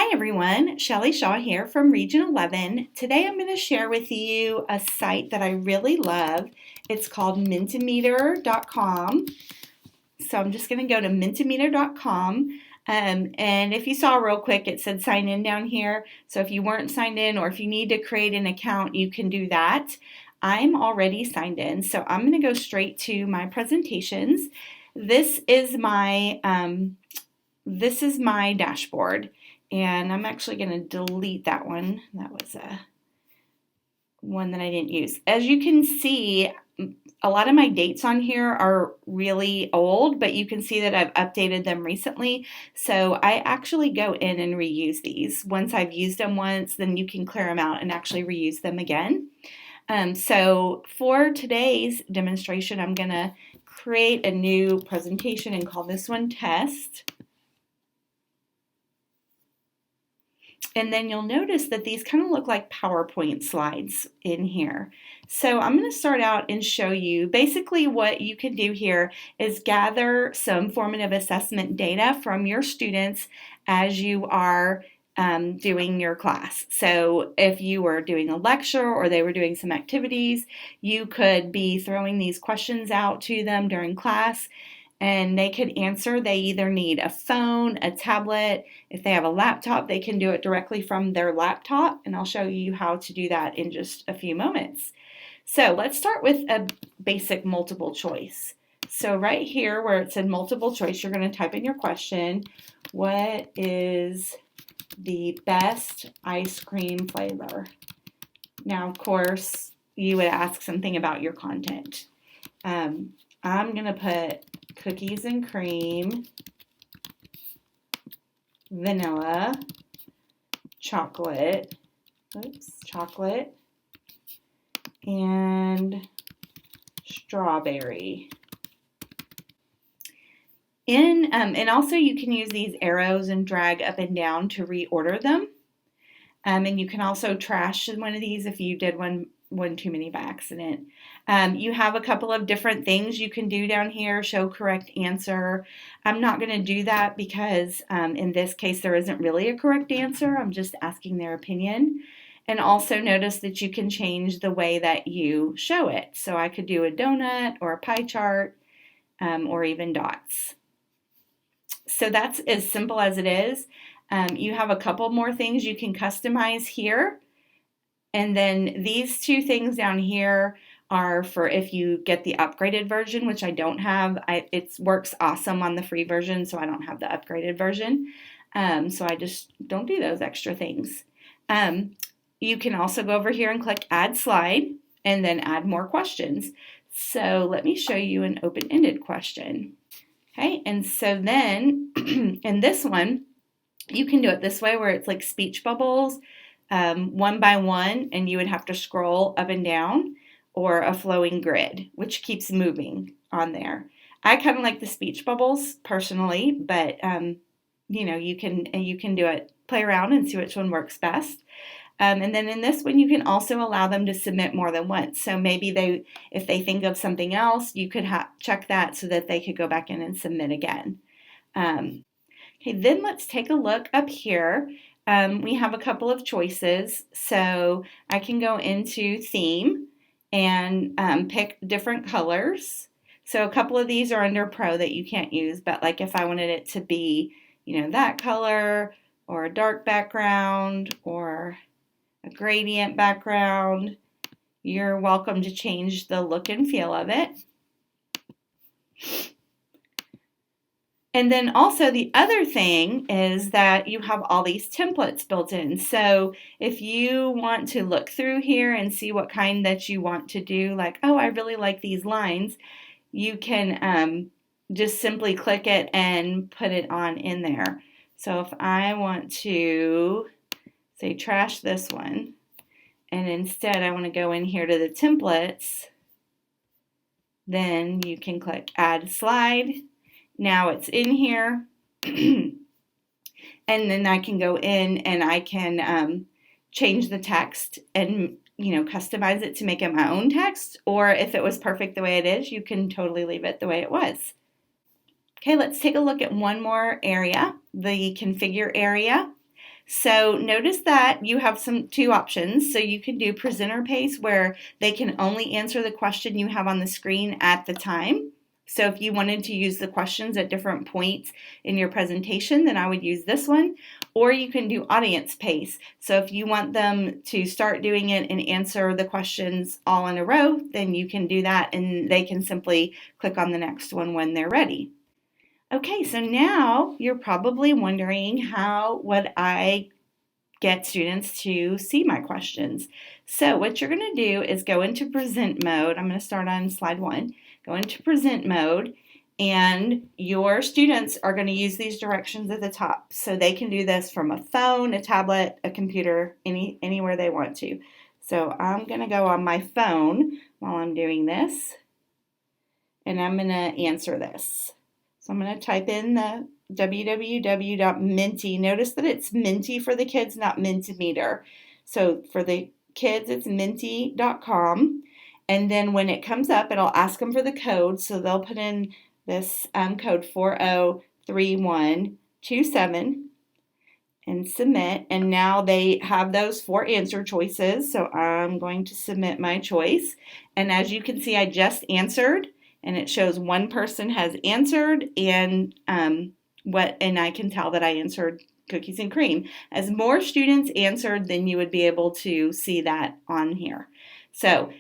Hi everyone, Shelly Shaw here from Region 11. Today I'm going to share with you a site that I really love. It's called Mentimeter.com. So I'm just going to go to Mentimeter.com. And if you saw real quick, it said sign in down here. So if you weren't signed in or if you need to create an account, you can do that. I'm already signed in, so I'm going to go straight to my presentations. This is my dashboard, and I'm actually going to delete that one. That was one that I didn't use. As you can see, a lot of my dates on here are really old, but you can see that I've updated them recently. So I actually go in and reuse these. Once I've used them once, then you can clear them out and actually reuse them again. So for today's demonstration, I'm going to create a new presentation and call this one Test. And then you'll notice that these kind of look like PowerPoint slides in here. So I'm going to start out and show you basically what you can do here is gather some formative assessment data from your students as you are doing your class. So if you were doing a lecture or they were doing some activities, you could be throwing these questions out to them during class, and they could answer. They either need a phone, a tablet. If they have a laptop, they can do it directly from their laptop, and I'll show you how to do that in just a few moments. So let's start with a basic multiple choice. So right here where it said multiple choice, you're going to type in your question. What is the best ice cream flavor? Now, of course, you would ask something about your content. I'm going to put cookies and cream, vanilla, chocolate, and strawberry. And also you can use these arrows and drag up and down to reorder them. And you can also trash one of these if you did one too many by accident. You have a couple of different things you can do down here. Show correct answer. I'm not going to do that because in this case there isn't really a correct answer. I'm just asking their opinion. And also notice that you can change the way that you show it. So I could do a donut or a pie chart or even dots. So that's as simple as it is. You have a couple more things you can customize here. And then these two things down here are for if you get the upgraded version, which I don't have. It works awesome on the free version, so I don't have the upgraded version. So I just don't do those extra things. You can also go over here and click Add Slide and then add more questions. So let me show you an open-ended question. Okay, and so then in this one, you can do it this way where it's like speech bubbles, one by one, and you would have to scroll up and down, or a flowing grid, which keeps moving on there. I kind of like the speech bubbles personally, but you can do it, play around and see which one works best. And then in this one, you can also allow them to submit more than once. So maybe if they think of something else, you could check that so that they could go back in and submit again. Okay, then let's take a look up here. We have a couple of choices. So I can go into theme and pick different colors. So a couple of these are under Pro that you can't use, but like if I wanted it to be, that color or a dark background or a gradient background, you're welcome to change the look and feel of it. And then also the other thing is that you have all these templates built in. So if you want to look through here and see what kind that you want to do, like, oh, I really like these lines, you can just simply click it and put it on in there. So if I want to, say, trash this one, and instead I want to go in here to the templates, then you can click Add Slide. Now it's in here, and then I can go in and I can change the text and customize it to make it my own text, or if it was perfect the way it is, you can totally leave it the way it was. Okay, let's take a look at one more area, the configure area. So notice that you have two options. So you can do presenter pace where they can only answer the question you have on the screen at the time. So if you wanted to use the questions at different points in your presentation, then I would use this one. Or you can do audience pace. So if you want them to start doing it and answer the questions all in a row, then you can do that and they can simply click on the next one when they're ready. Okay, so now you're probably wondering how would I get students to see my questions. So what you're going to do is go into present mode. I'm going to start on slide 1. Go into present mode, and your students are going to use these directions at the top. So they can do this from a phone, a tablet, a computer, anywhere they want to. So I'm going to go on my phone while I'm doing this, and I'm going to answer this. So I'm going to type in the www.menti. Notice that it's Menti for the kids, not Mentimeter. So for the kids, it's menti.com. And then when it comes up, it'll ask them for the code. So they'll put in this code 403127 and submit. And now they have those 4 answer choices. So I'm going to submit my choice. And as you can see, I just answered. And it shows one person has answered, and I can tell that I answered cookies and cream. As more students answered, then you would be able to see that on here. So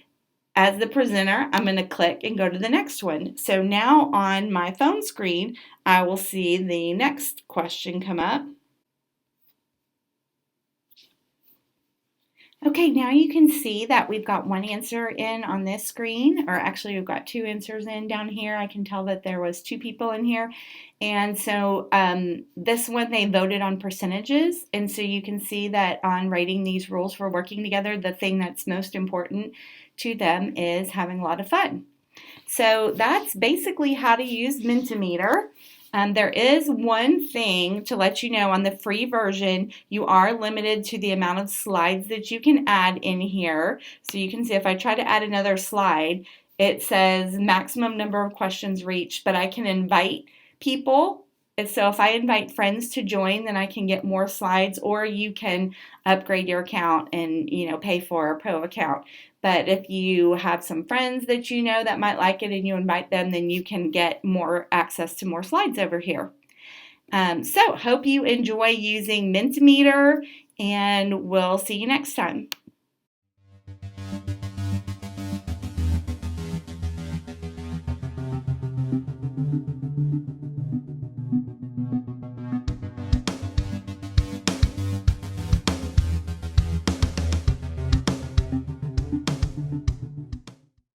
as the presenter, I'm going to click and go to the next one. So now on my phone screen, I will see the next question come up. Okay, now you can see that we've got one answer in on this screen, or actually we've got 2 answers in down here. I can tell that there was 2 people in here. And so this one, they voted on percentages. And so you can see that on writing these rules for working together, the thing that's most important to them is having a lot of fun. So that's basically how to use Mentimeter. There is one thing to let you know on the free version, you are limited to the amount of slides that you can add in here. So you can see if I try to add another slide, it says maximum number of questions reached, but I can invite people. And so if I invite friends to join, then I can get more slides, or you can upgrade your account and pay for a pro account. But if you have some friends that you know that might like it and you invite them, then you can get more access to more slides over here. So hope you enjoy using Mentimeter, and we'll see you next time.